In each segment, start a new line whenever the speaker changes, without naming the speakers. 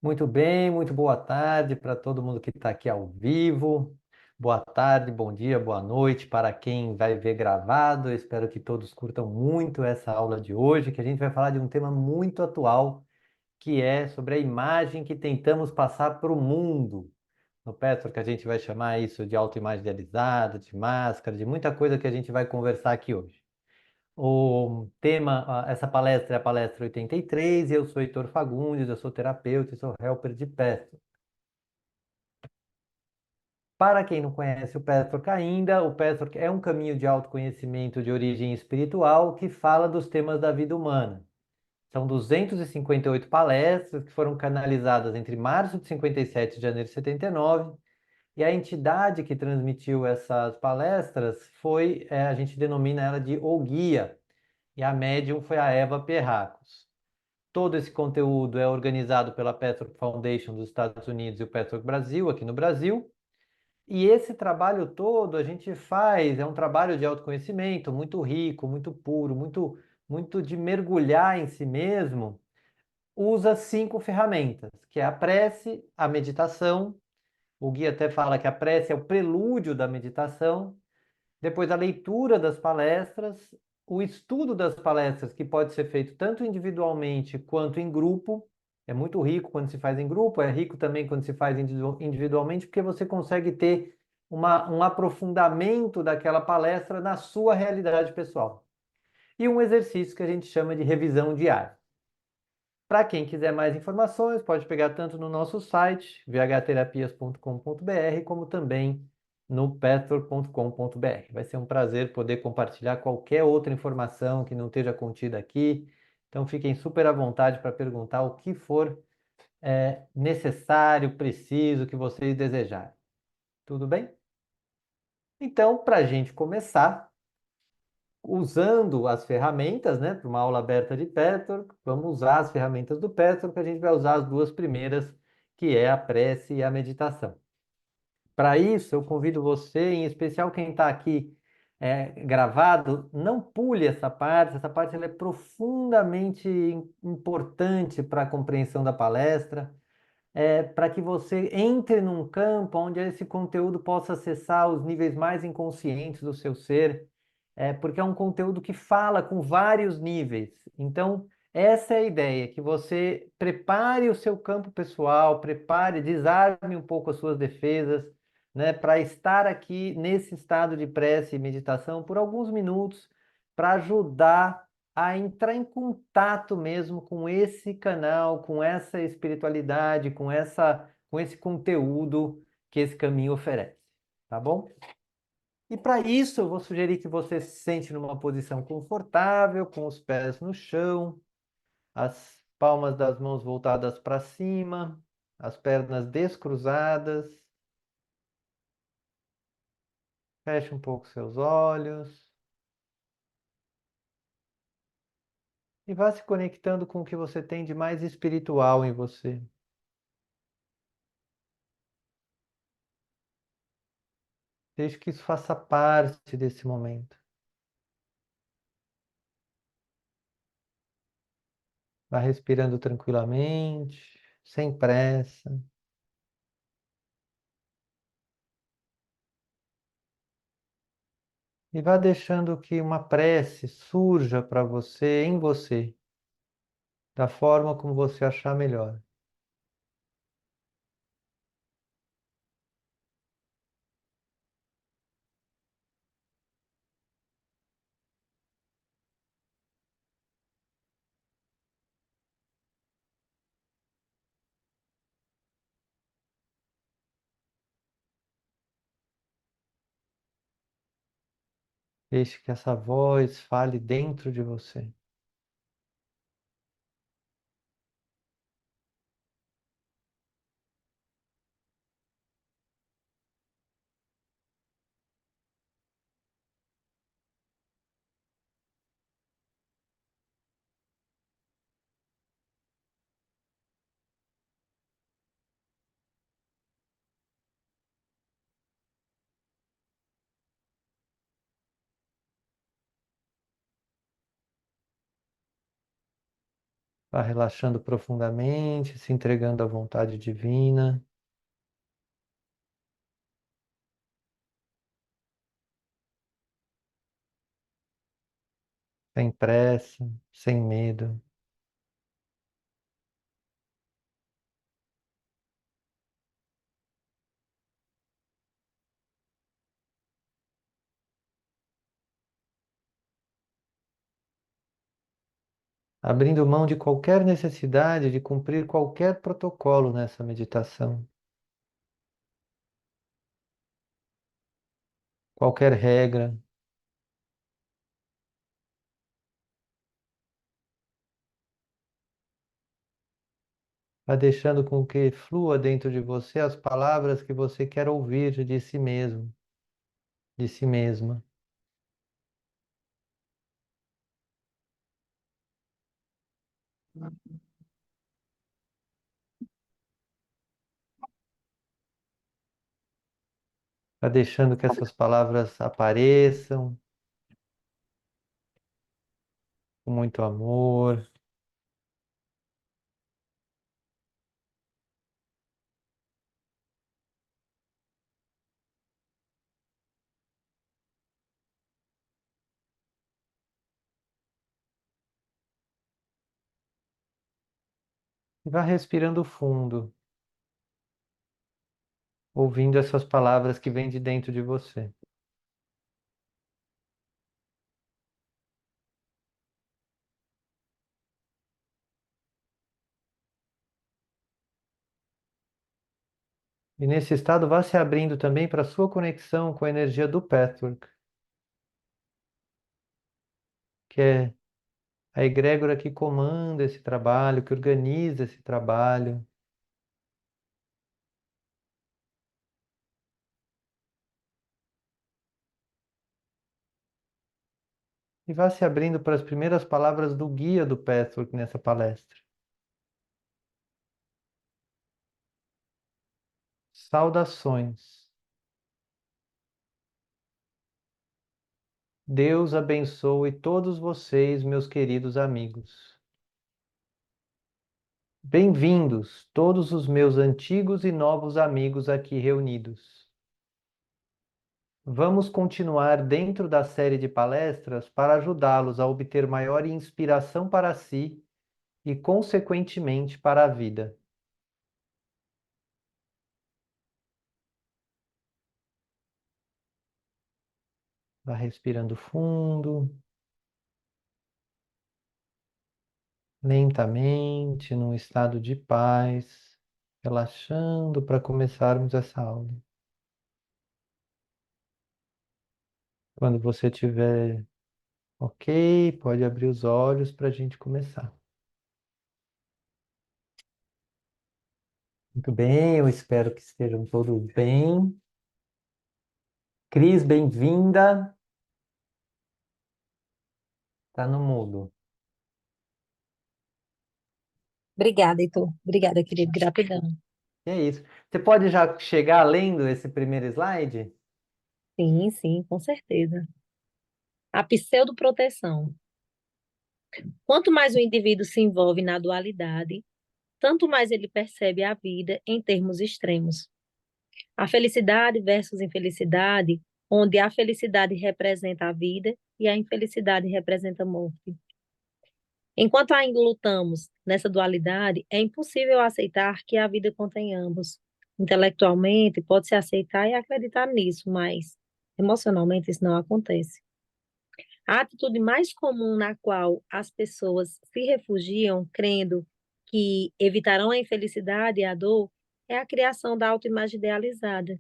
Muito bem, muito boa tarde para todo mundo que está aqui ao vivo. Boa tarde, bom dia, boa noite para quem vai ver gravado. Eu espero que todos curtam muito essa aula de hoje, que a gente vai falar de um tema muito atual, que é sobre a imagem que tentamos passar para o mundo. No Petro, que a gente vai chamar isso de autoimagem idealizada, de máscara, de muita coisa que a gente vai conversar aqui hoje. O tema, essa palestra é a palestra 83 e eu sou Heitor Fagundes, eu sou terapeuta e sou helper de Petro. Para quem não conhece o Petro ainda, o Petro é um caminho de autoconhecimento de origem espiritual que fala dos temas da vida humana. São 258 palestras que foram canalizadas entre março de 57 e janeiro de 79, e a entidade que transmitiu essas palestras foi, a gente denomina ela de O Guia, e a médium foi a Eva Perracos. Todo esse conteúdo é organizado pela Petro Foundation dos Estados Unidos e o Petro Brasil, aqui no Brasil. E esse trabalho todo a gente faz, é um trabalho de autoconhecimento muito rico, muito puro, muito de mergulhar em si mesmo. Usa 5 ferramentas, que é a prece, a meditação. O guia até fala que a prece é o prelúdio da meditação, depois a leitura das palestras, o estudo das palestras, que pode ser feito tanto individualmente quanto em grupo. É muito rico quando se faz em grupo, é rico também quando se faz individualmente, porque você consegue ter um aprofundamento daquela palestra na sua realidade pessoal. E um exercício que a gente chama de revisão diária. Para quem quiser mais informações, pode pegar tanto no nosso site, vhterapias.com.br, como também no petrol.com.br. Vai ser um prazer poder compartilhar qualquer outra informação que não esteja contida aqui. Então fiquem super à vontade para perguntar o que for necessário, preciso, que vocês desejarem. Tudo bem? Então, para a gente começar, usando as ferramentas, né, para uma aula aberta de Petro, vamos usar as ferramentas do Petro, que a gente vai usar as duas primeiras, que é a prece e a meditação. Para isso, eu convido você, em especial quem está aqui gravado, não pule essa parte ela é profundamente importante para a compreensão da palestra, para que você entre num campo onde esse conteúdo possa acessar os níveis mais inconscientes do seu ser, porque é um conteúdo que fala com vários níveis. Então, essa é a ideia, que você prepare o seu campo pessoal, prepare, desarme um pouco as suas defesas, né, para estar aqui nesse estado de prece e meditação por alguns minutos, para ajudar a entrar em contato mesmo com esse canal, com essa espiritualidade, com esse conteúdo que esse caminho oferece, tá bom? E para isso, eu vou sugerir que você se sente numa posição confortável, com os pés no chão, as palmas das mãos voltadas para cima, as pernas descruzadas. Feche um pouco seus olhos e vá se conectando com o que você tem de mais espiritual em você. Deixe que isso faça parte desse momento. Vá respirando tranquilamente, sem pressa. E vá deixando que uma prece surja para você, em você, da forma como você achar melhor. Deixe que essa voz fale dentro de você. Vá relaxando profundamente, se entregando à vontade divina, sem pressa, sem medo. Abrindo mão de qualquer necessidade de cumprir qualquer protocolo nessa meditação, qualquer regra, vá deixando com que flua dentro de você as palavras que você quer ouvir de si mesmo, de si mesma. Vá deixando que essas palavras apareçam com muito amor. E vá respirando fundo, ouvindo essas palavras que vêm de dentro de você. E nesse estado, vá se abrindo também para a sua conexão com a energia do Pathwork, que é a egrégora que comanda esse trabalho, que organiza esse trabalho. E vá se abrindo para as primeiras palavras do guia do Pathwork nessa palestra. Saudações. Deus abençoe todos vocês, meus queridos amigos. Bem-vindos, todos os meus antigos e novos amigos aqui reunidos. Vamos continuar dentro da série de palestras para ajudá-los a obter maior inspiração para si e, consequentemente, para a vida. Vá respirando fundo, lentamente, num estado de paz, relaxando para começarmos essa aula. Quando você tiver ok, pode abrir os olhos para a gente começar. Muito bem, eu espero que estejam todos bem. Cris, bem-vinda. Tá no mudo.
Obrigada, Heitor. Obrigada, querido. Gratidão.
E é isso. Você pode já chegar lendo esse primeiro slide?
Sim, sim, com certeza. A pseudoproteção. Quanto mais o indivíduo se envolve na dualidade, tanto mais ele percebe a vida em termos extremos. A felicidade versus infelicidade, onde a felicidade representa a vida e a infelicidade representa a morte. Enquanto ainda lutamos nessa dualidade, é impossível aceitar que a vida contém ambos. Intelectualmente, pode-se aceitar e acreditar nisso, mas emocionalmente isso não acontece. A atitude mais comum na qual as pessoas se refugiam, crendo que evitarão a infelicidade e a dor, é a criação da autoimagem idealizada,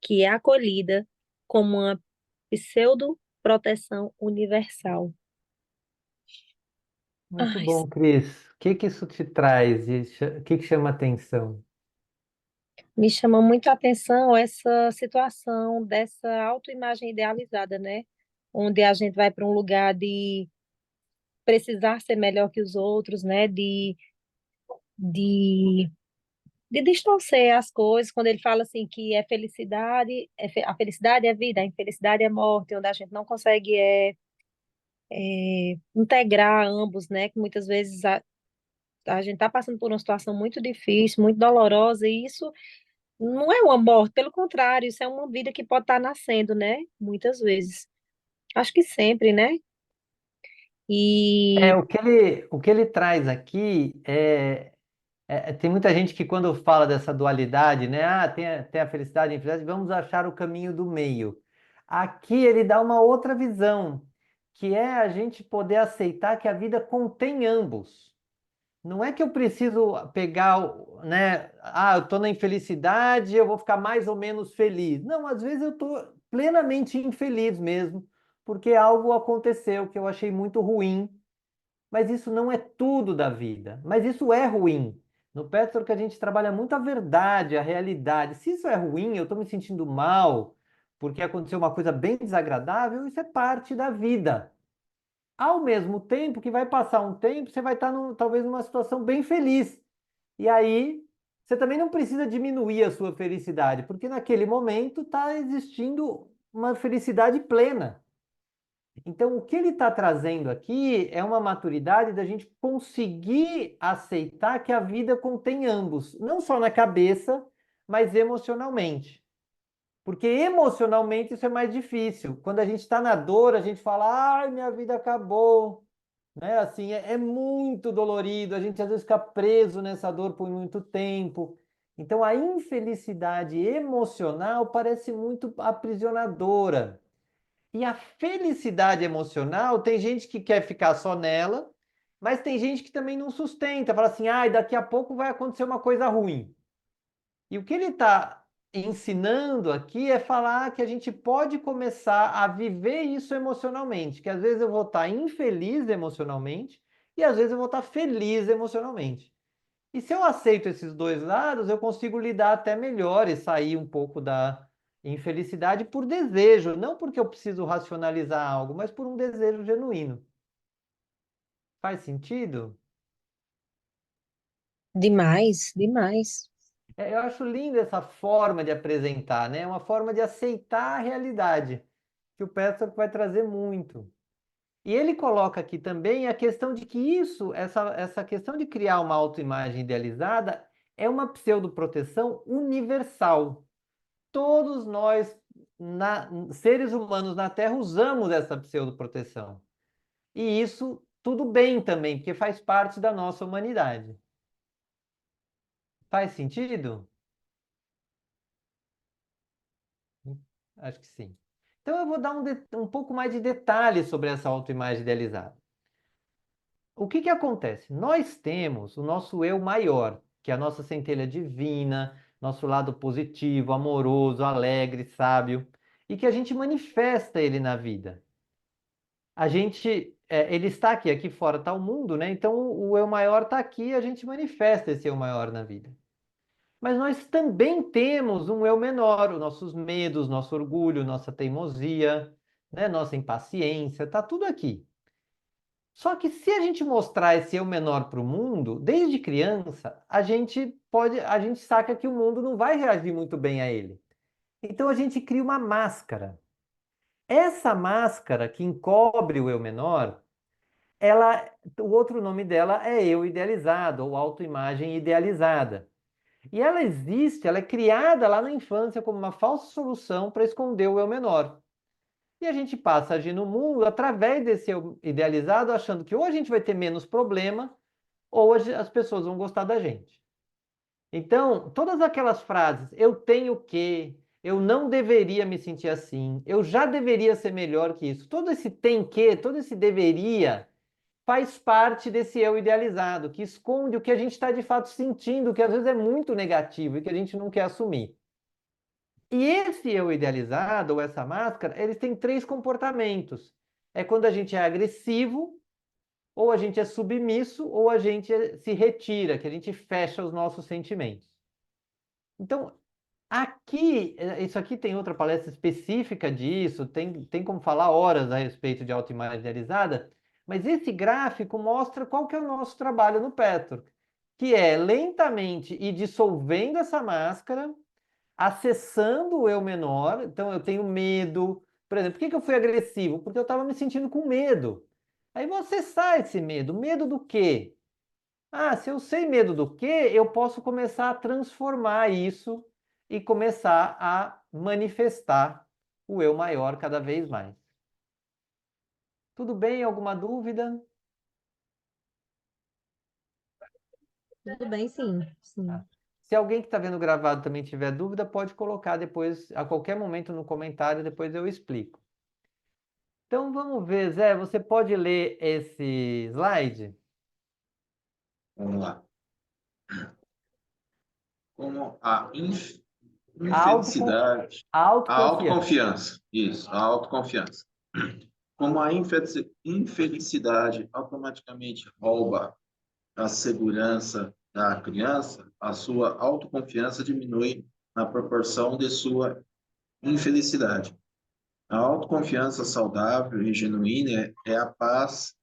que é acolhida como uma pseudo-proteção universal.
Muito
Ai,
bom, Cris. O que que isso te traz? O que que chama atenção?
me chama muito a atenção essa situação dessa autoimagem idealizada, né? Onde a gente vai para um lugar de precisar ser melhor que os outros, né? De, de distorcer as coisas, quando ele fala assim que é felicidade, a felicidade é vida, a infelicidade é morte, onde a gente não consegue integrar ambos, né? Que muitas vezes a gente está passando por uma situação muito difícil, muito dolorosa, e isso não é uma morte, pelo contrário, isso é uma vida que pode estar nascendo, né? Muitas vezes. Acho que sempre, né? E
O que ele traz aqui tem muita gente que quando fala dessa dualidade, né? Ah, tem a felicidade e a infelicidade, vamos achar o caminho do meio. Aqui ele dá uma outra visão, que é a gente poder aceitar que a vida contém ambos. Não é que eu preciso pegar, né? Ah, eu estou na infelicidade, eu vou ficar mais ou menos feliz. Não, às vezes eu estou plenamente infeliz mesmo, porque algo aconteceu que eu achei muito ruim, mas isso não é tudo da vida. Mas isso é ruim. No Petro que a gente trabalha muito a verdade, a realidade. Se isso é ruim, eu estou me sentindo mal, porque aconteceu uma coisa bem desagradável, isso é parte da vida. Ao mesmo tempo que vai passar um tempo, você vai estar talvez numa situação bem feliz. E aí, você também não precisa diminuir a sua felicidade, porque naquele momento está existindo uma felicidade plena. Então, o que ele está trazendo aqui é uma maturidade da gente conseguir aceitar que a vida contém ambos, não só na cabeça, mas emocionalmente. Porque emocionalmente isso é mais difícil. Quando a gente está na dor, a gente fala, ai, minha vida acabou. Né? Assim, é muito dolorido, a gente às vezes fica preso nessa dor por muito tempo. Então, a infelicidade emocional parece muito aprisionadora. E a felicidade emocional, tem gente que quer ficar só nela, mas tem gente que também não sustenta, fala assim, ai, daqui a pouco vai acontecer uma coisa ruim. E o que ele está ensinando aqui é falar que a gente pode começar a viver isso emocionalmente, que às vezes eu vou estar infeliz emocionalmente e às vezes eu vou estar feliz emocionalmente. E se eu aceito esses dois lados, eu consigo lidar até melhor e sair um pouco da infelicidade por desejo, não porque eu preciso racionalizar algo, mas por um desejo genuíno. Faz sentido?
demais, demais.
Eu acho linda essa forma de apresentar, né? Uma forma de aceitar a realidade, que o Petrarch vai trazer muito. E ele coloca aqui também a questão de que essa questão de criar uma autoimagem idealizada é uma pseudoproteção universal. Todos nós, seres humanos na Terra, usamos essa pseudoproteção. E isso tudo bem também, porque faz parte da nossa humanidade. Faz sentido? Acho que sim. Então eu vou dar um pouco mais de detalhes sobre essa autoimagem idealizada. O que que acontece? Nós temos o nosso eu maior, que é a nossa centelha divina, nosso lado positivo, amoroso, alegre, sábio, e que a gente manifesta ele na vida. Ele está aqui fora está o mundo, né? Então o eu maior está aqui, a gente manifesta esse eu maior na vida. Mas nós também temos um eu menor, os nossos medos, nosso orgulho, nossa teimosia, né? Nossa impaciência, tá tudo aqui. Só que se a gente mostrar esse eu menor para o mundo, desde criança, a gente saca que o mundo não vai reagir muito bem a ele. Então a gente cria uma máscara. Essa máscara que encobre o eu menor, o outro nome dela é eu idealizado, ou autoimagem idealizada. E ela existe, ela é criada lá na infância como uma falsa solução para esconder o eu menor. E a gente passa a agir no mundo através desse eu idealizado, achando que ou a gente vai ter menos problema, ou as pessoas vão gostar da gente. Então, todas aquelas frases, eu tenho que, eu não deveria me sentir assim, eu já deveria ser melhor que isso, todo esse tem que, todo esse deveria, faz parte desse eu idealizado, que esconde o que a gente está de fato sentindo, que às vezes é muito negativo e que a gente não quer assumir. E esse eu idealizado, ou essa máscara, eles têm três comportamentos. É quando a gente é agressivo, ou a gente é submisso, ou a gente se retira, que a gente fecha os nossos sentimentos. Então, aqui, isso aqui tem outra palestra específica disso, tem como falar horas a respeito de autoimagem idealizada, mas esse gráfico mostra qual que é o nosso trabalho no Petro, que é lentamente ir dissolvendo essa máscara, acessando o eu menor. Então eu tenho medo. Por exemplo, por que que eu fui agressivo? Porque eu estava me sentindo com medo. Aí vou acessar esse medo. Medo do quê? Ah, se eu sei medo do quê, eu posso começar a transformar isso e começar a manifestar o eu maior cada vez mais. Tudo bem? Alguma dúvida?
Tudo bem, sim,
Tá.
sim.
Se alguém que está vendo gravado também tiver dúvida, pode colocar depois, a qualquer momento no comentário, depois eu explico. Então vamos ver, Zé, você pode ler esse slide?
Vamos lá. Como a
A autoconfi-
infelicidade,
a
a
autoconfiança.
autoconfiança, isso, a autoconfiança. Como a infelicidade automaticamente rouba a segurança da criança, a sua autoconfiança diminui na proporção de sua infelicidade. A autoconfiança saudável e genuína é a paz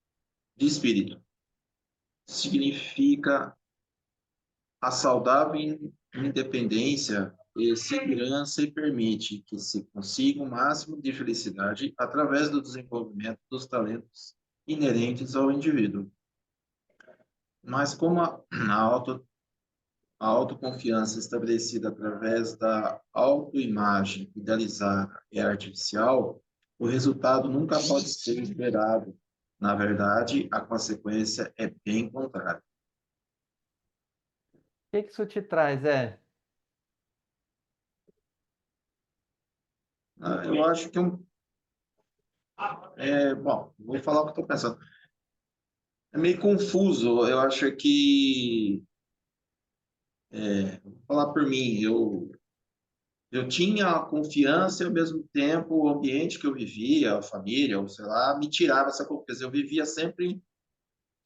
de espírito. Significa a saudável independência e segurança e permite que se consiga o máximo de felicidade através do desenvolvimento dos talentos inerentes ao indivíduo. Mas como a autoconfiança estabelecida através da autoimagem idealizada é artificial, o resultado nunca pode ser esperado. Na verdade, a consequência é bem contrária.
O que que isso te traz, Zé?
Eu acho que bom, vou falar o que estou pensando. É meio confuso. Eu acho que, vou falar por mim, eu tinha a confiança e, ao mesmo tempo, o ambiente que eu vivia, a família, ou sei lá, me tirava essa confiança. Eu vivia sempre,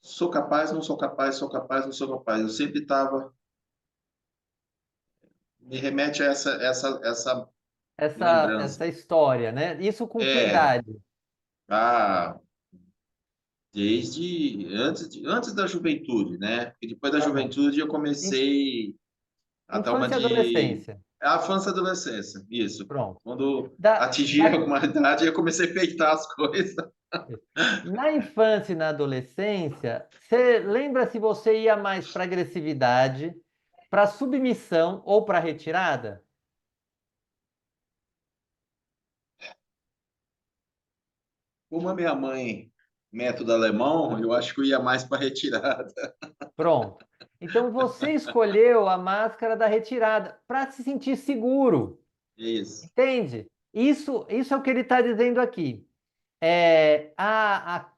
sou capaz, não sou capaz, sou capaz, não sou capaz. Eu sempre estava, me remete a essa
Essa
lembrança.
história, né? Isso com que
É,
idade?
ah, desde antes da juventude, né? E depois da
Tá bom.
juventude eu
In-
comecei a dar uma
Infância e
de
adolescência.
a infância e adolescência, isso.
Pronto.
Quando
Da,
atingi
da,
alguma idade, eu comecei a peitar as coisas.
Na infância e na adolescência, você lembra se você ia mais para agressividade, para submissão ou para retirada?
Como a minha mãe, método alemão, eu acho que eu ia mais para retirada.
Pronto. Então você escolheu a máscara da retirada para se sentir seguro,
Isso,
entende? Isso é o que ele está dizendo aqui. A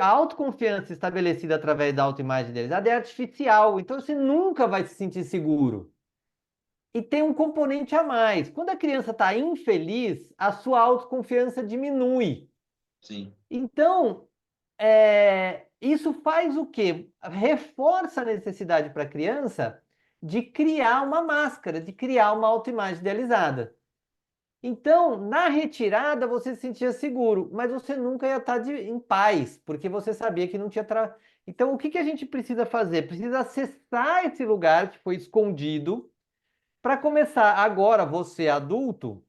autoconfiança estabelecida através da autoimagem deles é artificial, então você nunca vai se sentir seguro. E tem um componente a mais. Quando a criança está infeliz, a sua autoconfiança diminui.
sim,
Então, isso faz o quê? Reforça a necessidade para a criança de criar uma máscara, de criar uma autoimagem idealizada. Então, na retirada, você se sentia seguro, mas você nunca ia estar em paz, porque você sabia que não tinha. Então, o que que a gente precisa fazer? Precisa acessar esse lugar que foi escondido para começar agora, você adulto,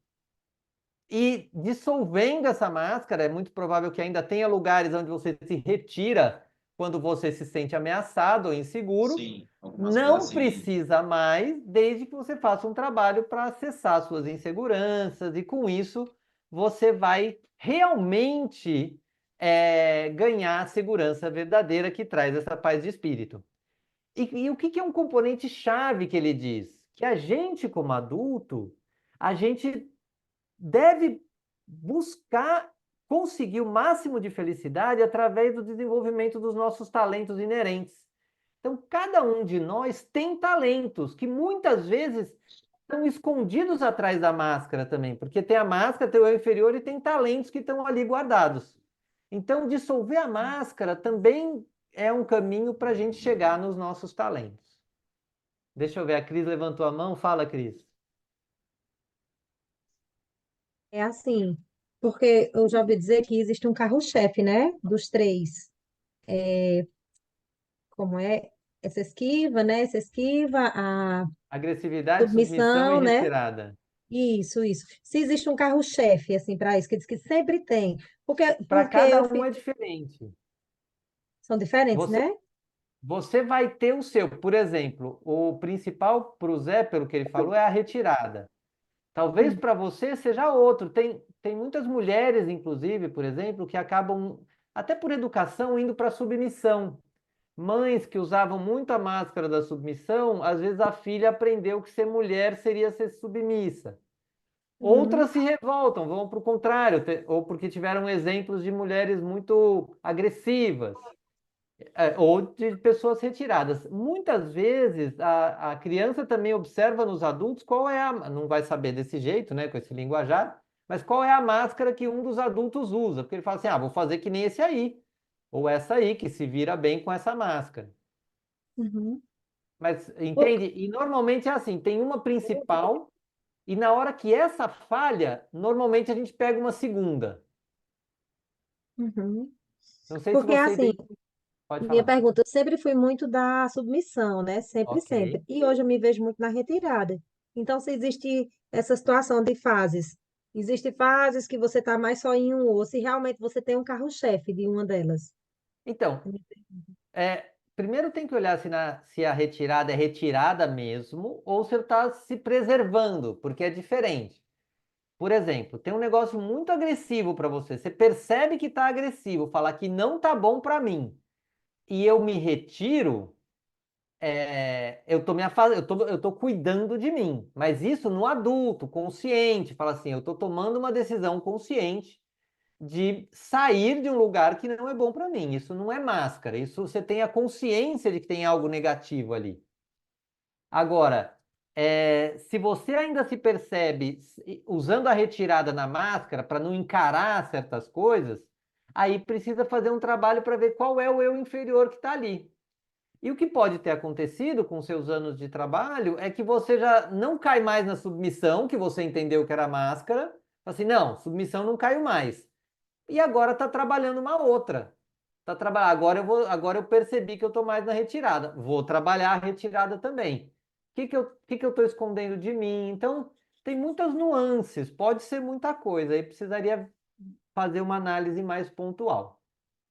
e dissolvendo essa máscara, é muito provável que ainda tenha lugares onde você se retira quando você se sente ameaçado ou inseguro.
sim, algumas coisas
Não
assim,
precisa mais, desde que você faça um trabalho para acessar suas inseguranças, e com isso você vai realmente ganhar a segurança verdadeira que traz essa paz de espírito. E o que que é um componente chave que ele diz? Que a gente, como adulto, a gente deve buscar conseguir o máximo de felicidade através do desenvolvimento dos nossos talentos inerentes. Então, cada um de nós tem talentos que muitas vezes estão escondidos atrás da máscara também, porque tem a máscara, tem o eu inferior e tem talentos que estão ali guardados. Então, dissolver a máscara também é um caminho para a gente chegar nos nossos talentos. Deixa eu ver, a Cris levantou a mão. Fala, Cris.
É assim, porque eu já ouvi dizer que existe um carro-chefe, né, dos três. Como é? Essa esquiva, né? Essa esquiva, a
Agressividade, submissão e
submissão, né?
retirada.
Isso, isso. Se existe um carro-chefe, assim, para isso, que diz que sempre tem. Porque,
Para
porque
cada
eu
um é
fico...
diferente.
São diferentes,
Você
né?
Você vai ter o seu. Por exemplo, o principal para o Zé, pelo que ele falou, é a retirada. Talvez
Hum.
para você seja outro. Tem muitas mulheres, inclusive, por exemplo, que acabam, até por educação, indo para a submissão. Mães que usavam muito a máscara da submissão, às vezes a filha aprendeu que ser mulher seria ser submissa.
Uhum.
Outras se revoltam, vão para o contrário, ou porque tiveram exemplos de mulheres muito agressivas, ou de pessoas retiradas. Muitas vezes a criança também observa nos adultos qual é a. Não vai saber desse jeito, né, com esse linguajar, mas qual é a máscara que um dos adultos usa. Porque ele fala assim: ah, vou fazer que nem esse aí, ou essa aí, que se vira bem com essa máscara.
Uhum.
Mas
Pô,
entende? E normalmente é assim: tem uma principal, e na hora que essa falha, normalmente a gente pega uma segunda.
uhum.
Não sei se
Porque
você
assim,
entende. Pode
minha
falar.
pergunta, eu sempre fui muito da submissão, né? Sempre,
Ok.
sempre. E hoje eu me vejo muito na retirada. Então, se existe essa situação de fases, existe fases que você está mais só em um, ou se realmente você tem um carro-chefe de uma delas.
Então, primeiro tem que olhar se a retirada é retirada mesmo ou se está se preservando, porque é diferente. Por exemplo, tem um negócio muito agressivo para você. Você percebe que está agressivo, fala que não está bom para mim, e eu me retiro, eu tô cuidando de mim. Mas isso no adulto, consciente, fala assim, eu tô tomando uma decisão consciente de sair de um lugar que não é bom para mim. Isso não é máscara, isso você tem a consciência de que tem algo negativo ali. Agora, se você ainda se percebe usando a retirada na máscara para não encarar certas coisas, aí precisa fazer um trabalho para ver qual é o eu inferior que está ali. E o que pode ter acontecido com seus anos de trabalho é que você já não cai mais na submissão, que você entendeu que era máscara. Fala assim, não, submissão não caiu mais. E agora está trabalhando uma outra. Tá trabalhando. Agora eu percebi que eu estou mais na retirada. Vou trabalhar a retirada também. O que que eu estou escondendo de mim? Então, tem muitas nuances, pode ser muita coisa. Aí precisaria fazer uma análise mais pontual.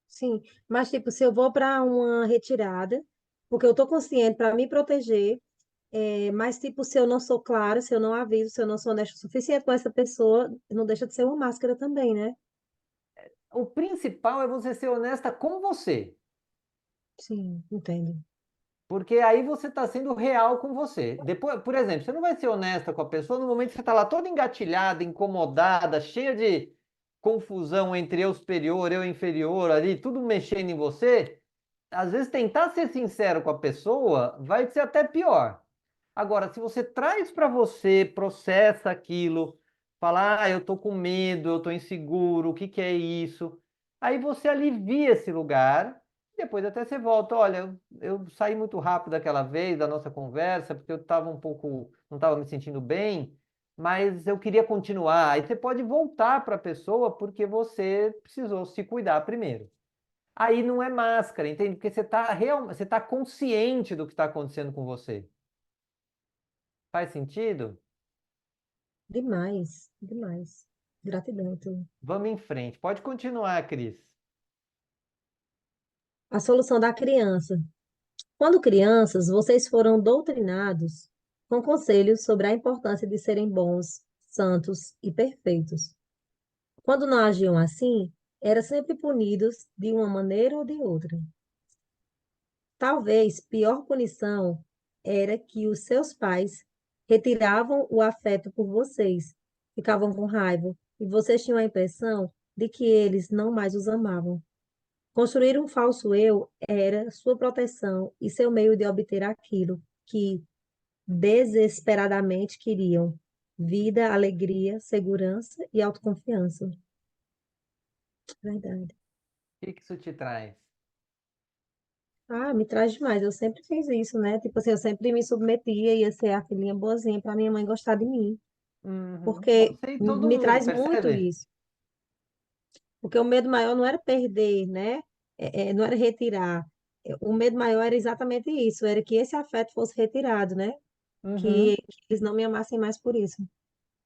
Sim, mas tipo, se eu vou para uma retirada, porque eu estou consciente para me proteger, mas tipo, se eu não sou clara, se eu não aviso, se eu não sou honesta o suficiente com essa pessoa, não deixa de ser uma máscara também, né?
O principal é você ser honesta com você.
Sim, entendo.
Porque aí você está sendo real com você. Depois, por exemplo, você não vai ser honesta com a pessoa no momento que você está lá toda engatilhada, incomodada, cheia de confusão entre eu superior, eu inferior, ali, tudo mexendo em você. Às vezes tentar ser sincero com a pessoa vai ser até pior. Agora, se você traz para você, processa aquilo, fala, eu tô com medo, eu tô inseguro, o que que é isso? Aí você alivia esse lugar, depois até você volta, olha, eu saí muito rápido daquela vez da nossa conversa, porque eu estava um pouco, não estava me sentindo bem, mas eu queria continuar. Aí você pode voltar para a pessoa porque você precisou se cuidar primeiro. Aí não é máscara, entende? Porque você tá consciente do que está acontecendo com você. Faz sentido?
Demais, demais. Gratidão, então.
Vamos em frente. Pode continuar, Cris.
A solução da criança. Quando crianças, vocês foram doutrinados com conselhos sobre a importância de serem bons, santos e perfeitos. Quando não agiam assim, eram sempre punidos de uma maneira ou de outra. Talvez pior punição era que os seus pais retiravam o afeto por vocês, ficavam com raiva, e vocês tinham a impressão de que eles não mais os amavam. Construir um falso eu era sua proteção e seu meio de obter aquilo que desesperadamente queriam: vida, alegria, segurança e autoconfiança. Verdade.
O que que isso te traz?
Ah, me traz demais. Eu sempre fiz isso, né? Tipo assim, eu sempre me submetia, ia ser a filhinha boazinha para minha mãe gostar de mim.
Uhum.
Porque
Você e todo
me
mundo,
traz muito
percebe?
isso. Porque o medo maior não era perder, né? Não era retirar. O medo maior era exatamente isso, era que esse afeto fosse retirado, né?
Uhum.
Que eles não me amassem mais por isso.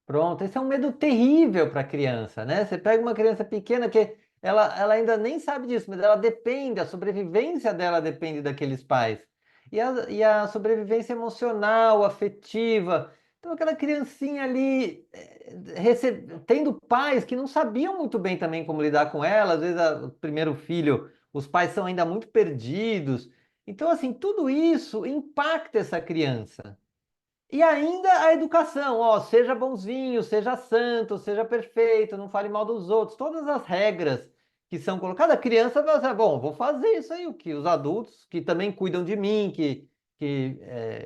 Pronto, esse é um medo terrível para a criança, né? Você pega uma criança pequena que ela ainda nem sabe disso, mas ela depende, a sobrevivência dela depende daqueles pais. E a sobrevivência emocional, afetiva. Então, aquela criancinha ali, tendo pais que não sabiam muito bem também como lidar com ela, às vezes o primeiro filho, os pais são ainda muito perdidos. Então, assim, tudo isso impacta essa criança. E ainda a educação, ó, seja bonzinho, seja santo, seja perfeito, não fale mal dos outros, todas as regras que são colocadas, a criança vai dizer, bom, vou fazer isso aí, o que os adultos que também cuidam de mim, que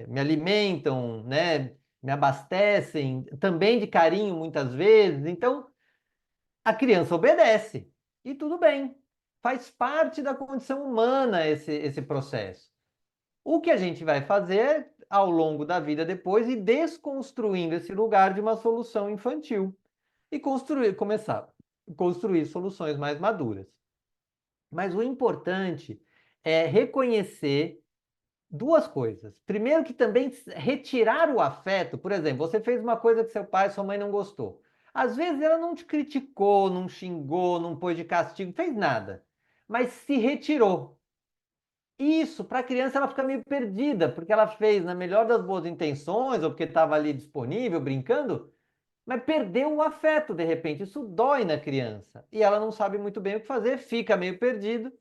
me alimentam, né, me abastecem, também de carinho muitas vezes, então a criança obedece e tudo bem, faz parte da condição humana esse processo. O que a gente vai fazer ao longo da vida depois e desconstruindo esse lugar de uma solução infantil e começar a construir soluções mais maduras. Mas o importante é reconhecer duas coisas. Primeiro, que também retirar o afeto. Por exemplo, você fez uma coisa que seu pai e sua mãe não gostou. Às vezes ela não te criticou, não xingou, não pôs de castigo, fez nada, mas se retirou. Isso, para a criança ela fica meio perdida, porque ela fez na melhor das boas intenções, ou porque estava ali disponível, brincando, mas perdeu o afeto de repente. Isso dói na criança. E ela não sabe muito bem o que fazer, fica meio perdido,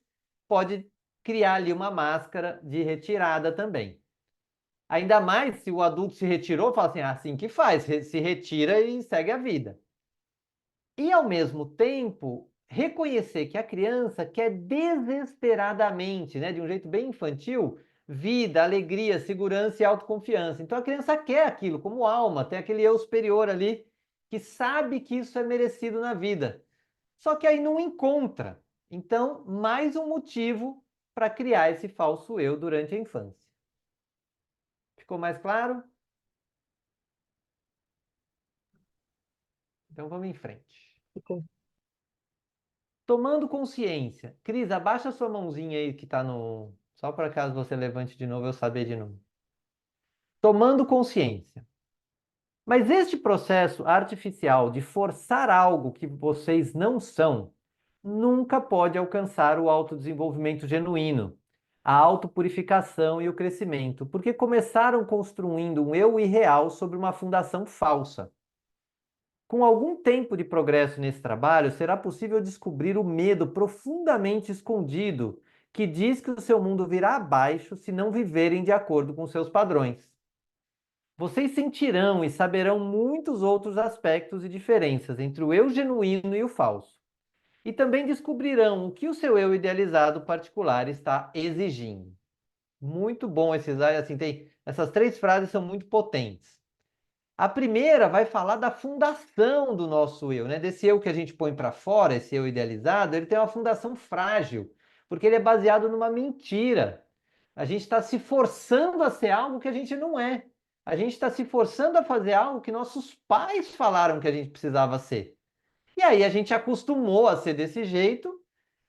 pode criar ali uma máscara de retirada também. Ainda mais se o adulto se retirou, fala assim, assim que faz, se retira e segue a vida. E, ao mesmo tempo, reconhecer que a criança quer desesperadamente, né, de um jeito bem infantil, vida, alegria, segurança e autoconfiança. Então, a criança quer aquilo como alma, tem aquele eu superior ali que sabe que isso é merecido na vida. Só que aí não encontra. Então, mais um motivo para criar esse falso eu durante a infância. Ficou mais claro? Então, vamos em frente.
Ficou.
Tomando consciência. Cris, abaixa sua mãozinha aí que está no. Só para caso você levante de novo, eu saber de novo. Tomando consciência. Mas este processo artificial de forçar algo que vocês não são, nunca pode alcançar o autodesenvolvimento genuíno, a autopurificação e o crescimento, porque começaram construindo um eu irreal sobre uma fundação falsa. Com algum tempo de progresso nesse trabalho, será possível descobrir o medo profundamente escondido que diz que o seu mundo virá abaixo se não viverem de acordo com seus padrões. Vocês sentirão e saberão muitos outros aspectos e diferenças entre o eu genuíno e o falso. E também descobrirão o que o seu eu idealizado particular está exigindo. Muito bom esses, assim, essas três frases são muito potentes. A primeira vai falar da fundação do nosso eu, né? Desse eu que a gente põe para fora, esse eu idealizado, ele tem uma fundação frágil, porque ele é baseado numa mentira. A gente está se forçando a ser algo que a gente não é. A gente está se forçando a fazer algo que nossos pais falaram que a gente precisava ser. E aí a gente acostumou a ser desse jeito,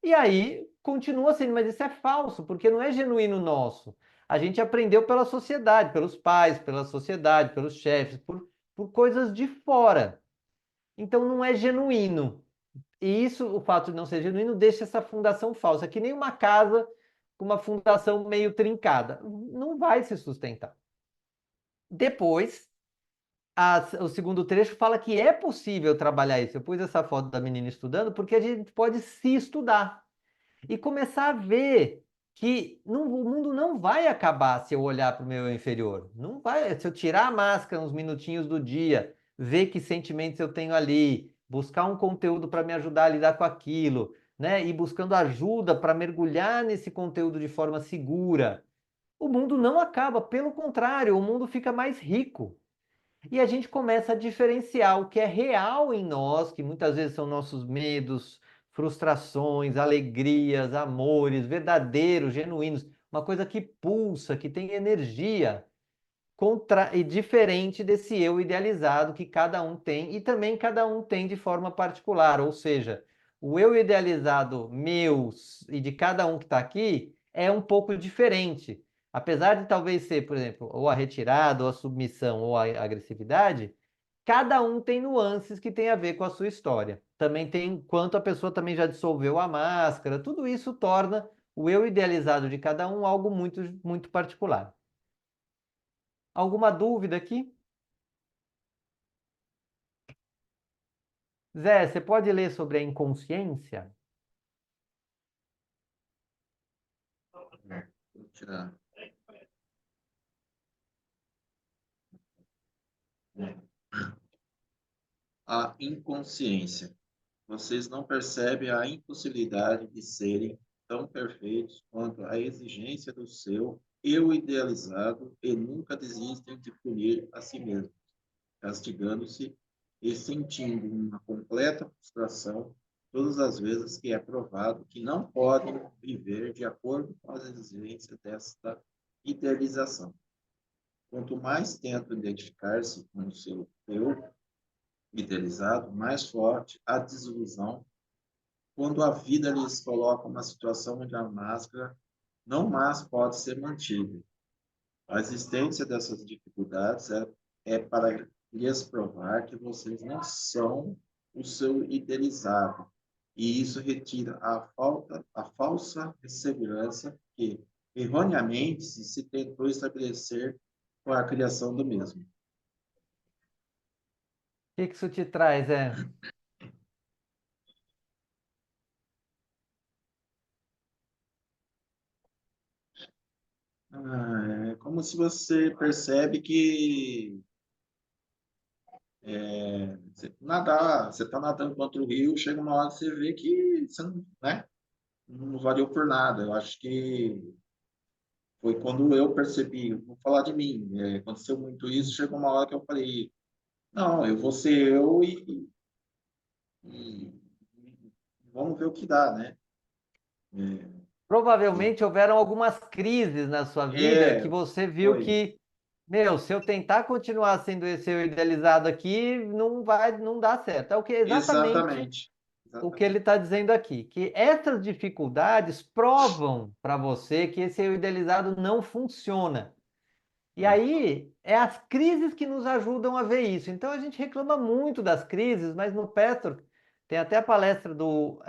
e aí continua sendo, mas isso é falso, porque não é genuíno nosso. A gente aprendeu pela sociedade, pelos pais, pela sociedade, pelos chefes, por coisas de fora. Então não é genuíno. E isso, o fato de não ser genuíno, deixa essa fundação falsa, que nem uma casa com uma fundação meio trincada. Não vai se sustentar. Depois, o segundo trecho fala que é possível trabalhar isso. Eu pus essa foto da menina estudando porque a gente pode se estudar e começar a ver que o mundo não vai acabar se eu olhar para o meu inferior. Não vai, se eu tirar a máscara uns minutinhos do dia, ver que sentimentos eu tenho ali, buscar um conteúdo para me ajudar a lidar com aquilo, né? E buscando ajuda para mergulhar nesse conteúdo de forma segura. O mundo não acaba, pelo contrário, o mundo fica mais rico. E a gente começa a diferenciar o que é real em nós, que muitas vezes são nossos medos, frustrações, alegrias, amores, verdadeiros, genuínos, uma coisa que pulsa, que tem energia, e diferente desse eu idealizado que cada um tem e também cada um tem de forma particular. Ou seja, o eu idealizado meu e de cada um que está aqui é um pouco diferente. Apesar de talvez ser, por exemplo, ou a retirada, ou a submissão, ou a agressividade, cada um tem nuances que tem a ver com a sua história. Também tem quanto a pessoa também já dissolveu a máscara, tudo isso torna o eu idealizado de cada um algo muito, muito particular. Alguma dúvida aqui? Zé, você pode ler sobre a inconsciência?
Vou tirar. A inconsciência. Vocês não percebem a impossibilidade de serem tão perfeitos quanto a exigência do seu eu idealizado e nunca desistem de punir a si mesmos, castigando-se e sentindo uma completa frustração todas as vezes que é provado que não podem viver de acordo com as exigências desta idealização. Quanto mais tentam identificar-se com o seu eu idealizado, mais forte a desilusão quando a vida lhes coloca uma situação onde a máscara não mais pode ser mantida. A existência dessas dificuldades é para lhes provar que vocês não são o seu idealizado. E isso retira a falsa segurança que, erroneamente, se tentou estabelecer com a criação do mesmo.
O que isso te traz, Zé?
É como se você percebe que você está nadando contra o rio, chega uma hora que você vê que você não, né, não valeu por nada. Eu acho que foi quando eu percebi, vou falar de mim, aconteceu muito isso, chegou uma hora que eu falei, não, eu vou ser eu e vamos ver o que dá, né?
Provavelmente houveram algumas crises na sua vida
É,
que você viu
foi.
que, meu, se eu tentar continuar sendo esse eu idealizado aqui, não vai, não dá certo. É o que exatamente
Exatamente.
o que ele
Exatamente.
está dizendo aqui, que essas dificuldades provam para você que esse eu idealizado não funciona. E
É.
aí é as crises que nos ajudam a ver isso. Então a gente reclama muito das crises, mas no Petro tem até a palestra do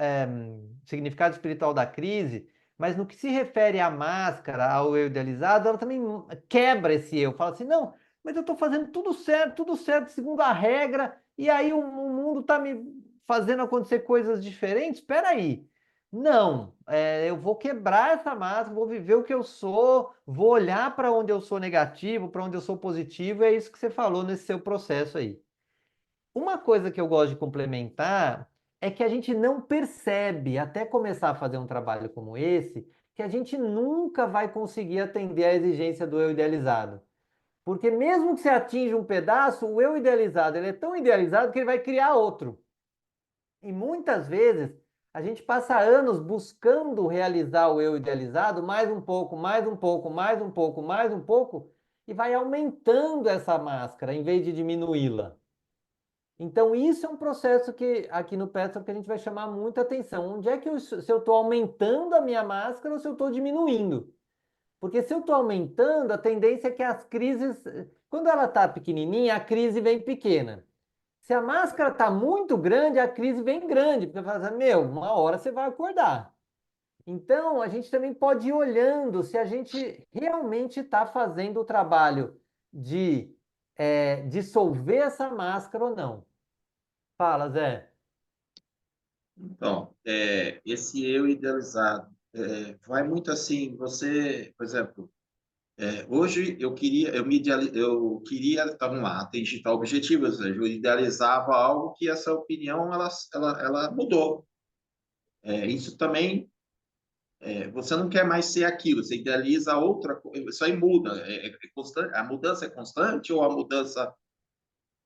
significado espiritual da crise, mas no que se refere à máscara, ao eu idealizado, ela também quebra esse eu. Fala assim, não, mas eu estou fazendo tudo certo, segundo a regra, e aí o mundo está me fazendo acontecer coisas diferentes. Espera aí. Não, eu vou quebrar essa máscara, vou viver o que eu sou, vou olhar para onde eu sou negativo, para onde eu sou positivo, é isso que você falou nesse seu processo aí. Uma coisa que eu gosto de complementar é que a gente não percebe, até começar a fazer um trabalho como esse, que a gente nunca vai conseguir atender à exigência do eu idealizado. Porque mesmo que você atinja um pedaço, o eu idealizado, ele é tão idealizado que ele vai criar outro. E muitas vezes a gente passa anos buscando realizar o eu idealizado, mais um pouco, mais um pouco, mais um pouco, mais um pouco, e vai aumentando essa máscara em vez de diminuí-la. Então, isso é um processo que aqui no Petro que a gente vai chamar muita atenção. Onde é que se eu estou aumentando a minha máscara ou se eu estou diminuindo? Porque se eu estou aumentando, a tendência é que as crises, quando ela está pequenininha, a crise vem pequena. Se a máscara está muito grande, a crise vem grande, porque fala assim, meu, uma hora você vai acordar. Então, a gente também pode ir olhando se a gente realmente está fazendo o trabalho de dissolver essa máscara ou não. Fala, Zé.
Então, esse eu idealizado vai muito assim. Você, por exemplo, hoje eu queria, tá, vamos lá, atingir tal objetivo, ou seja, eu idealizava algo que essa opinião ela mudou. Isso também, você não quer mais ser aquilo, você idealiza outra coisa, isso aí muda, é constante, a mudança é constante ou a mudança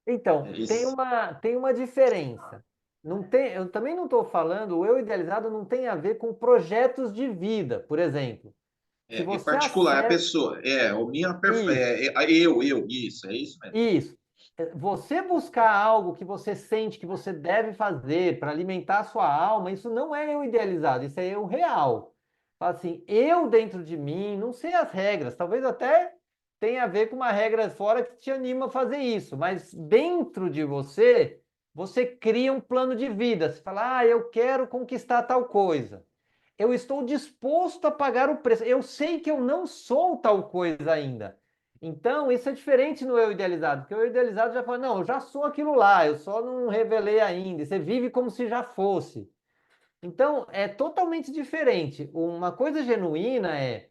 Então,
é
tem
esse,
tem uma diferença. Não tem, eu também não estou falando, o eu idealizado não tem a ver com projetos de vida, por exemplo. Se
em
você
particular, a
acerta.
pessoa, o minha,
Isso.
isso, é isso mesmo.
Isso. Você buscar algo que você sente que você deve fazer para alimentar a sua alma, isso não é eu idealizado, isso é eu real. Fala assim, eu dentro de mim, não sei as regras, talvez até tem a ver com uma regra fora que te anima a fazer isso, mas dentro de você, você cria um plano de vida. Você fala, eu quero conquistar tal coisa. Eu estou disposto a pagar o preço. Eu sei que eu não sou tal coisa ainda. Então, isso é diferente no eu idealizado, porque o eu idealizado já fala, não, eu já sou aquilo lá, eu só não revelei ainda. E você vive como se já fosse. Então, é totalmente diferente. Uma coisa genuína é,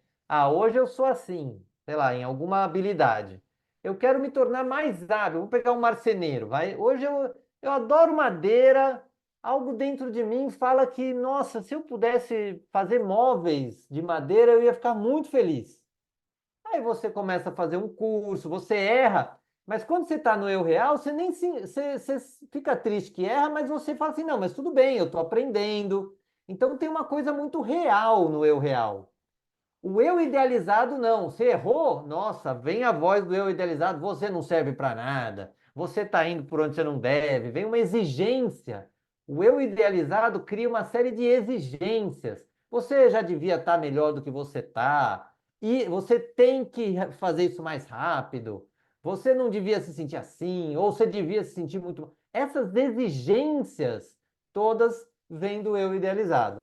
hoje eu sou assim, sei lá, em alguma habilidade. Eu quero me tornar mais hábil. Vou pegar um marceneiro, vai. Hoje eu adoro madeira. Algo dentro de mim fala que, nossa, se eu pudesse fazer móveis de madeira, eu ia ficar muito feliz. Aí você começa a fazer um curso, você erra, mas quando você está no eu real, você nem você fica triste que erra, mas você fala assim, não, mas tudo bem, eu estou aprendendo. Então tem uma coisa muito real no eu real. O eu idealizado não. Você errou, nossa, vem a voz do eu idealizado, você não serve para nada. Você está indo por onde você não deve. Vem uma exigência. O eu idealizado cria uma série de exigências. Você já devia estar melhor do que você está. E você tem que fazer isso mais rápido. Você não devia se sentir assim, ou você devia se sentir muito. Essas exigências todas vêm do eu idealizado.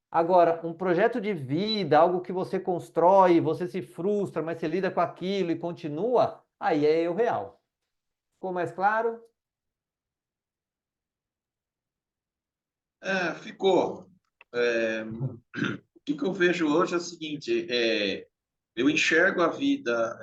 Agora, um projeto de vida, algo que você constrói, você se frustra, mas você lida com aquilo e continua, aí é eu real. Ficou mais claro?
Ficou. O que eu vejo hoje é o seguinte, eu enxergo a vida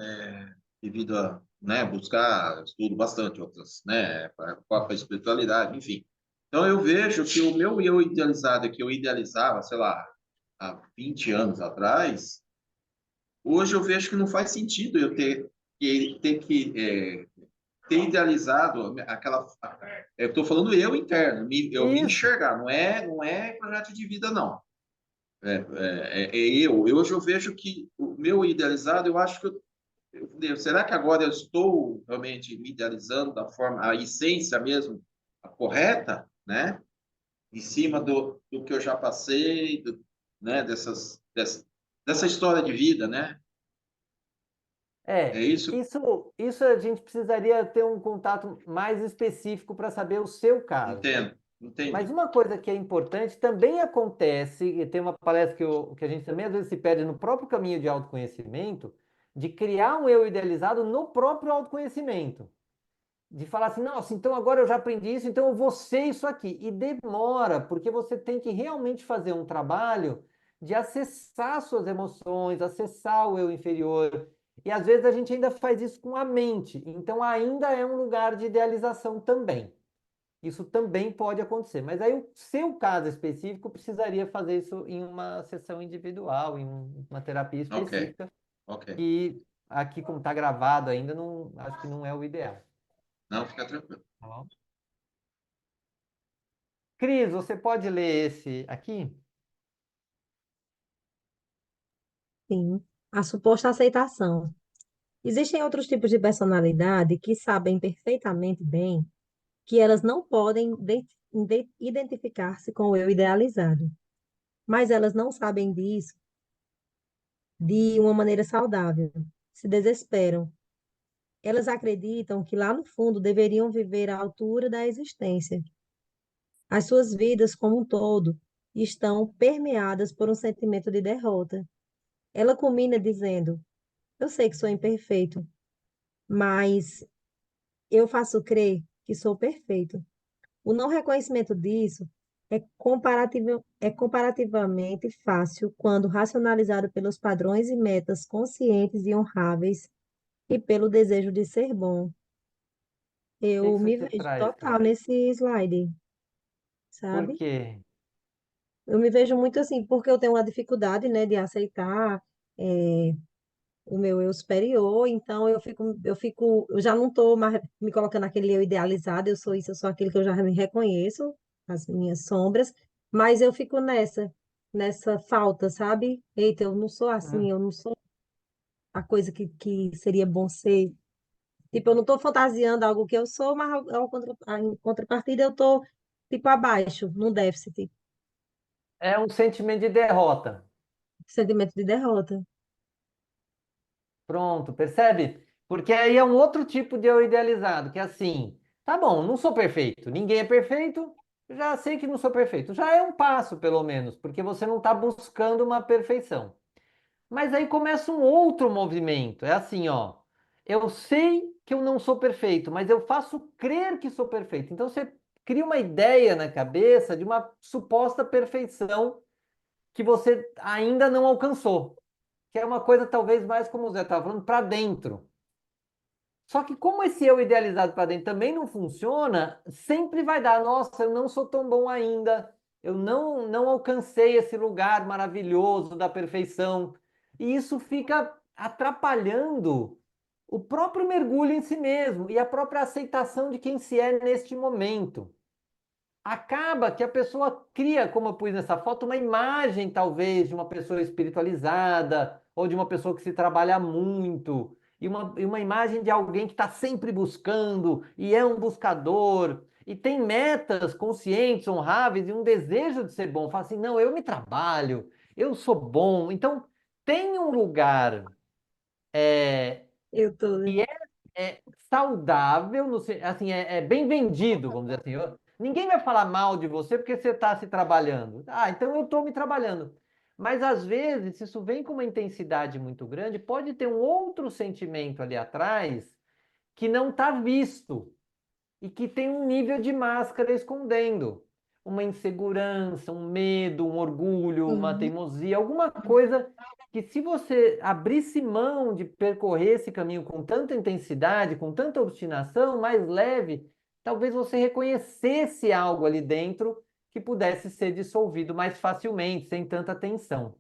devido a, né, buscar, estudo bastante outras, né, para a espiritualidade, enfim. Então eu vejo que o meu eu idealizado, que eu idealizava, sei lá, há 20 anos atrás, hoje eu vejo que não faz sentido eu ter idealizado aquela. Eu estou falando eu interno, eu me
Isso.
enxergar, não é projeto de vida, não. Eu. Hoje eu vejo que o meu idealizado, eu acho que será que agora eu estou realmente me idealizando da forma, a essência mesmo, a correta, né? Em cima do que eu já passei, né? Dessa história de vida, né? É
É,
isso?
isso a gente precisaria ter um contato mais específico para saber o seu caso.
Entendo,
Mas
entendi.
uma coisa que é importante também acontece, e tem uma palestra que a gente também às vezes se perde no próprio caminho de autoconhecimento, de criar um eu idealizado no próprio autoconhecimento. De falar assim, nossa, então agora eu já aprendi isso, então eu vou ser isso aqui. E demora, porque você tem que realmente fazer um trabalho de acessar suas emoções, acessar o eu inferior. E às vezes a gente ainda faz isso com a mente, então ainda é um lugar de idealização também. Isso também pode acontecer, mas aí o seu caso específico precisaria fazer isso em uma sessão individual, em uma terapia
Ok,
específica,
ok.
que aqui como está gravado ainda, não, acho que não é o ideal.
Não, fica tranquilo.
Tá bom? Cris, você pode ler esse aqui?
Sim. A suposta aceitação. Existem outros tipos de personalidade que sabem perfeitamente bem que elas não podem identificar-se com o eu idealizado, mas elas não sabem disso de uma maneira saudável. Se desesperam. Elas acreditam que lá no fundo deveriam viver à altura da existência. As suas vidas como um todo estão permeadas por um sentimento de derrota. Ela culmina dizendo: eu sei que sou imperfeito, mas eu faço crer que sou perfeito. O não reconhecimento disso é comparativamente fácil quando racionalizado pelos padrões e metas conscientes e honráveis e pelo desejo de ser bom.
O que
Eu
que
me
você
vejo
traz,
total
Cris?
nesse slide,
Por
sabe?
quê?
Eu me vejo muito assim, porque eu tenho uma dificuldade, né, de aceitar eh, o meu eu superior, então eu já não estou mais me colocando naquele eu idealizado, eu sou isso, eu sou aquilo que eu já me reconheço, as minhas sombras, mas eu fico nessa falta, sabe? Eita, eu não sou assim,
Hum.
eu não sou a coisa que seria bom ser. Tipo, eu não estou fantasiando algo que eu sou, mas em contrapartida eu estou, tipo, abaixo, num déficit,
É um sentimento de derrota.
sentimento de derrota.
Pronto, percebe? Porque aí é um outro tipo de eu idealizado, que é assim, tá bom, não sou perfeito, ninguém é perfeito, já sei que não sou perfeito. Já é um passo, pelo menos, porque você não está buscando uma perfeição. Mas aí começa um outro movimento. É assim, ó. Eu sei que eu não sou perfeito, mas eu faço crer que sou perfeito. Então você cria uma ideia na cabeça de uma suposta perfeição que você ainda não alcançou, que é uma coisa talvez mais como o Zé estava falando, para dentro. Só que como esse eu idealizado para dentro também não funciona, sempre vai dar, nossa, eu não sou tão bom ainda, eu não alcancei esse lugar maravilhoso da perfeição. E isso fica atrapalhando o próprio mergulho em si mesmo e a própria aceitação de quem se é neste momento. Acaba que a pessoa cria, como eu pus nessa foto, uma imagem talvez de uma pessoa espiritualizada ou de uma pessoa que se trabalha muito e uma imagem de alguém que está sempre buscando e é um buscador e tem metas conscientes, honráveis e um desejo de ser bom. Fala assim, não, eu me trabalho, eu sou bom. Então, tem um lugar é,
Eu tô.
que é saudável, assim, é bem vendido, vamos dizer assim. Ninguém vai falar mal de você porque você está se trabalhando. Ah, então eu estou me trabalhando. Mas às vezes, se isso vem com uma intensidade muito grande, pode ter um outro sentimento ali atrás que não está visto e que tem um nível de máscara escondendo. Uma insegurança, um medo, um orgulho, uma
Uhum.
teimosia, alguma coisa que, se você abrisse mão de percorrer esse caminho com tanta intensidade, com tanta obstinação, mais leve, talvez você reconhecesse algo ali dentro que pudesse ser dissolvido mais facilmente, sem tanta tensão.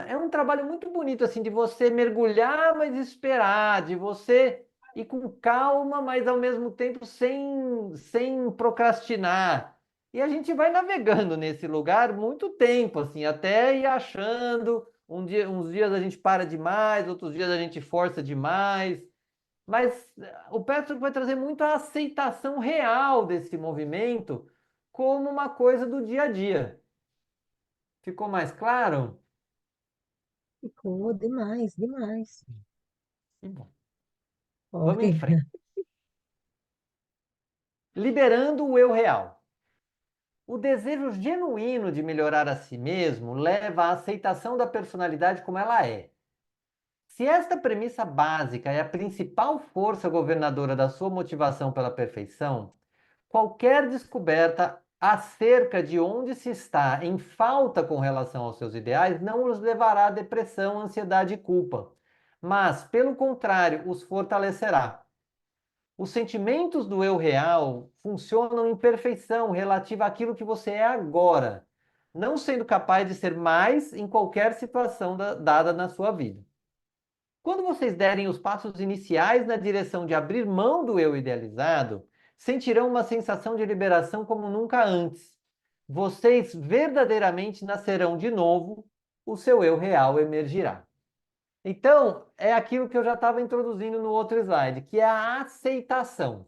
É um trabalho muito bonito, assim, de você mergulhar, mas esperar, de você ir com calma, mas ao mesmo tempo sem procrastinar. E a gente vai navegando nesse lugar muito tempo, assim, até ir achando. Uns dias a gente para demais, outros dias a gente força demais. Mas o Petro vai trazer muito a aceitação real desse movimento como uma coisa do dia a dia. Ficou mais claro?
Ficou demais, demais.
Que bom. Vamos em
Olha,
frente. Liberando o eu real. O desejo genuíno de melhorar a si mesmo leva à aceitação da personalidade como ela é. Se esta premissa básica é a principal força governadora da sua motivação pela perfeição, qualquer descoberta acerca de onde se está em falta com relação aos seus ideais não os levará à depressão, ansiedade e culpa, mas, pelo contrário, os fortalecerá. Os sentimentos do eu real funcionam em perfeição relativa àquilo que você é agora, não sendo capaz de ser mais em qualquer situação dada na sua vida. Quando vocês derem os passos iniciais na direção de abrir mão do eu idealizado, sentirão uma sensação de liberação como nunca antes. Vocês verdadeiramente nascerão de novo, o seu eu real emergirá. Então, é aquilo que eu já estava introduzindo no outro slide, que é a aceitação.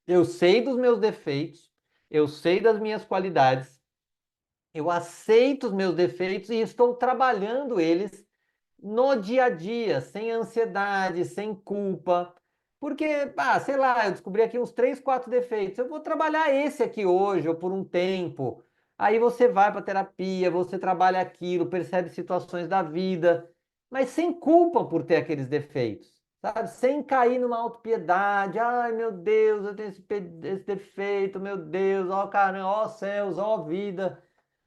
Eu sei dos meus defeitos, eu sei das minhas qualidades, eu aceito os meus defeitos e estou trabalhando eles no dia a dia, sem ansiedade, sem culpa. Porque, sei lá, eu descobri aqui uns 3, 4 defeitos. Eu vou trabalhar esse aqui hoje ou por um tempo. Aí você vai para terapia, você trabalha aquilo, percebe situações da vida, mas sem culpa por ter aqueles defeitos, sabe? Sem cair numa autopiedade. Ai, meu Deus, eu tenho esse defeito, meu Deus, ó caramba, ó céus, ó vida.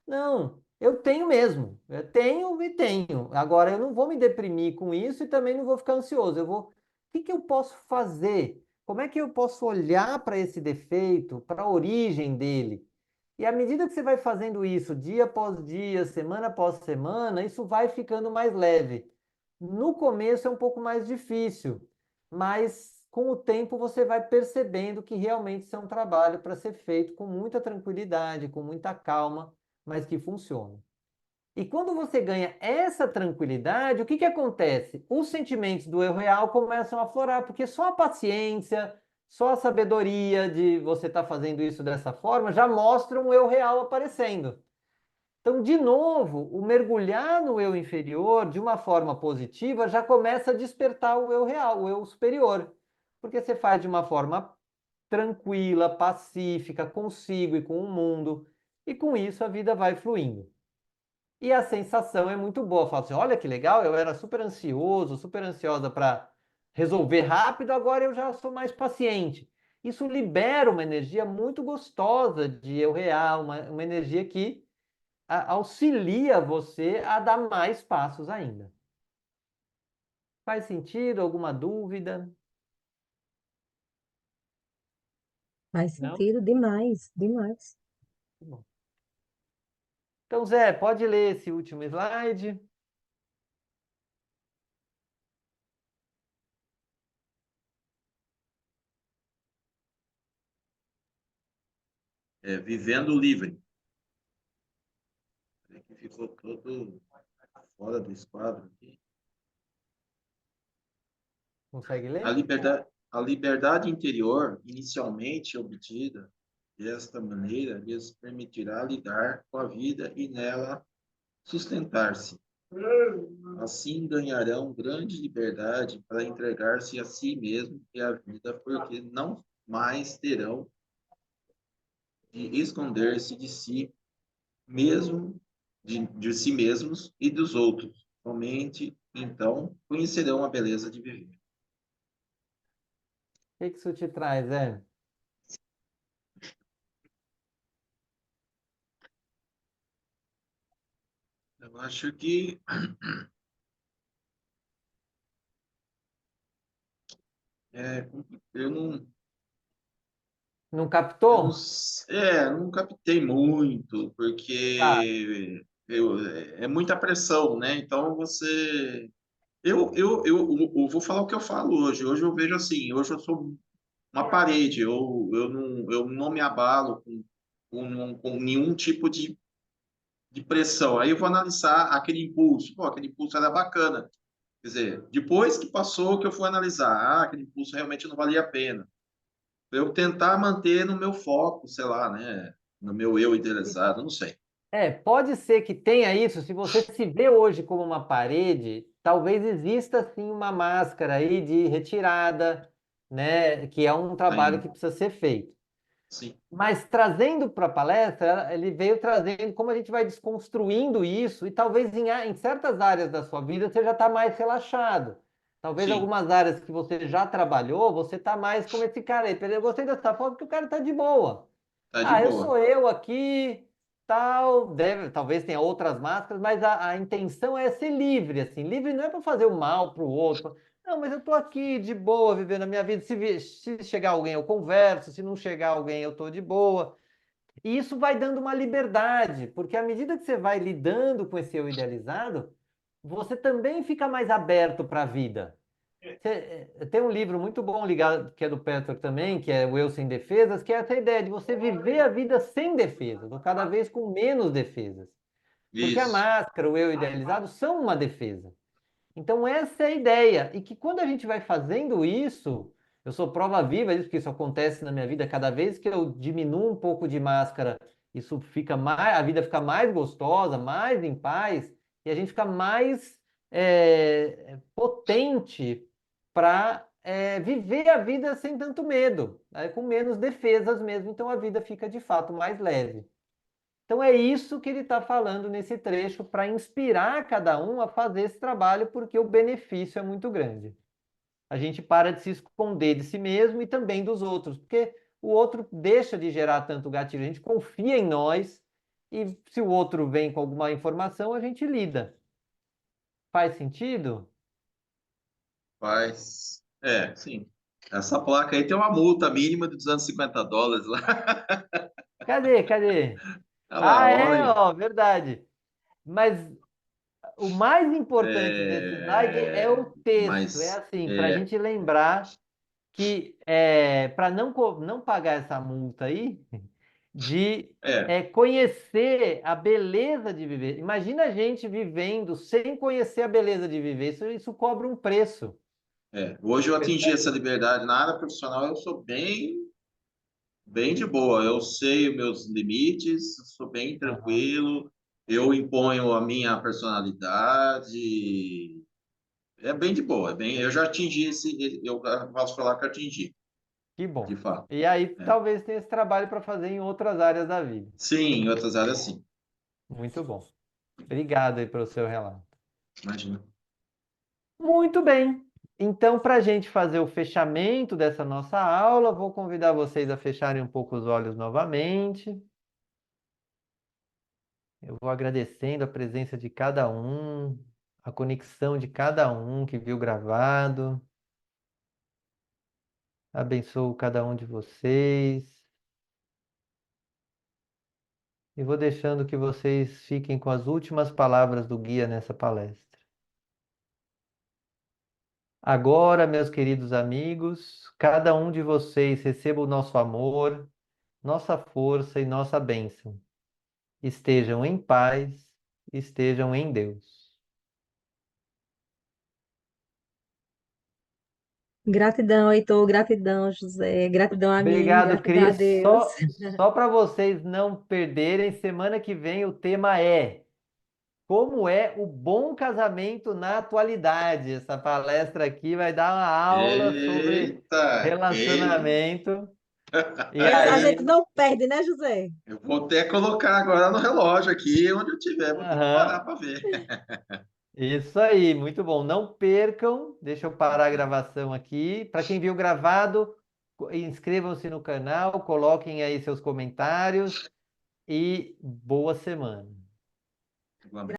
Não, eu tenho mesmo. Eu tenho e tenho. Agora, eu não vou me deprimir com isso e também não vou ficar ansioso. O que que eu posso fazer? Como é que eu posso olhar para esse defeito, para a origem dele? E à medida que você vai fazendo isso, dia após dia, semana após semana, isso vai ficando mais leve. No começo é um pouco mais difícil, mas com o tempo você vai percebendo que realmente isso é um trabalho para ser feito com muita tranquilidade, com muita calma, mas que funciona. E quando você ganha essa tranquilidade, o que que acontece? Os sentimentos do eu real começam a aflorar, porque só a paciência, só a sabedoria de você estar fazendo isso dessa forma já mostra um eu real aparecendo. Então, de novo, o mergulhar no eu inferior de uma forma positiva já começa a despertar o eu real, o eu superior. Porque você faz de uma forma tranquila, pacífica, consigo e com o mundo, e com isso a vida vai fluindo. E a sensação é muito boa. Fala assim: olha que legal, eu era super ansioso, super ansiosa para resolver rápido, agora eu já sou mais paciente. Isso libera uma energia muito gostosa de eu real, uma energia que auxilia você a dar mais passos ainda. Faz sentido? Alguma dúvida?
Faz
Não?
sentido demais, demais.
Tá bom. Então, Zé, pode ler esse último slide.
Vivendo livre. Que ficou todo fora do esquadro aqui.
Consegue
A
ler?
liberdade, a liberdade interior, inicialmente obtida desta maneira, lhes permitirá lidar com a vida e nela sustentar-se. Assim ganharão grande liberdade para entregar-se a si mesmo e à vida, porque não mais terão de esconder-se de si mesmo, de si mesmos e dos outros. Somente então conhecerão a beleza de viver.
O que isso te traz, Zé?
Eu acho que é, eu não,
Não
eu não,
captou?
não captei muito,
Tá.
porque é muita pressão, né? Então você. Eu vou falar o que eu falo hoje. Hoje eu vejo assim, hoje eu sou uma parede, eu não me abalo com nenhum tipo de pressão. Aí eu vou analisar aquele impulso. Pô, aquele impulso era bacana. Quer dizer, depois que passou, que eu fui analisar, aquele impulso realmente não valia a pena. Eu tentar manter no meu foco, sei lá, né? No meu eu idealizado, não sei.
Pode ser que tenha isso. Se você se vê hoje como uma parede, talvez exista sim uma máscara aí de retirada, né? Que é um trabalho que
Sim,
precisa ser feito.
sim,
Mas trazendo para a palestra, ele veio trazendo como a gente vai desconstruindo isso, e talvez em certas áreas da sua vida você já está mais relaxado. Talvez
sim,
algumas áreas que você já trabalhou, você está mais como esse cara aí. Eu gostei dessa foto porque o cara está de boa.
tá de
Ah, eu sou
boa.
eu aqui, tal, talvez tenha outras máscaras, mas a intenção é ser livre, assim. Livre não é para fazer o mal para o outro. Não, mas eu tô aqui de boa, vivendo a minha vida. Se chegar alguém, eu converso. Se não chegar alguém, eu tô de boa. E isso vai dando uma liberdade, porque à medida que você vai lidando com esse eu idealizado, você também fica mais aberto para a vida. Tem um livro muito bom ligado, que é do Peter também, que é O Eu Sem Defesas, que é essa ideia de você viver a vida sem defesas, ou cada vez com menos defesas. Porque a
Isso,
máscara, o eu idealizado, são uma defesa. Então, essa é a ideia. E que quando a gente vai fazendo isso, eu sou prova viva disso, que isso acontece na minha vida. Cada vez que eu diminuo um pouco de máscara, isso fica mais, a vida fica mais gostosa, mais em paz, e a gente fica mais potente para viver a vida sem tanto medo, né, com menos defesas mesmo. Então, a vida fica de fato mais leve. Então é isso que ele está falando nesse trecho para inspirar cada um a fazer esse trabalho, porque o benefício é muito grande. A gente para de se esconder de si mesmo e também dos outros, porque o outro deixa de gerar tanto gatilho. A gente confia em nós e se o outro vem com alguma informação, a gente lida. Faz sentido?
faz. Sim. Essa placa aí tem uma multa mínima de US$ 250 lá.
Cadê? Cadê?
Olha lá,
Ah, é,
olha.
ó, verdade. Mas o mais importante desse slide é o texto. É
Mas
assim, para a gente lembrar que para não pagar essa multa aí, de
é,
conhecer a beleza de viver. Imagina a gente vivendo sem conhecer a beleza de viver. Isso cobra um preço.
hoje eu atingi essa
Percebe?
liberdade na área profissional, eu sou bem de boa. Eu sei os meus limites, sou bem
Aham.
tranquilo. Eu imponho a minha personalidade. É bem de boa, eu já atingi eu posso falar que atingi,
Que
de
bom.
fato.
E aí
É.
talvez tenha esse trabalho para fazer em outras áreas da vida.
Sim, em outras áreas sim,
Muito bom. Obrigado aí pelo seu relato.
imagina.
Muito bem. Então, para a gente fazer o fechamento dessa nossa aula, vou convidar vocês a fecharem um pouco os olhos novamente. Eu vou agradecendo a presença de cada um, a conexão de cada um que viu gravado. Abençoo cada um de vocês. E vou deixando que vocês fiquem com as últimas palavras do guia nessa palestra. Agora, meus queridos amigos, cada um de vocês receba o nosso amor, nossa força e nossa bênção. Estejam em paz, estejam em Deus.
Gratidão, Heitor. Gratidão, José. Gratidão a mim.
Obrigado,
Gratidão a
Cris.
Deus.
Só para vocês não perderem, semana que vem o tema é como é o bom casamento na atualidade. Essa palestra aqui vai dar uma aula sobre
Eita,
relacionamento. E
A
aí,
gente não perde, né, José?
eu vou até colocar agora no relógio aqui, onde eu tiver, vou ter que
aham,
parar para ver.
isso aí, muito bom. Não percam, deixa eu parar a gravação aqui. Para quem viu gravado, inscrevam-se no canal, coloquem aí seus comentários e boa semana.
Igualmente.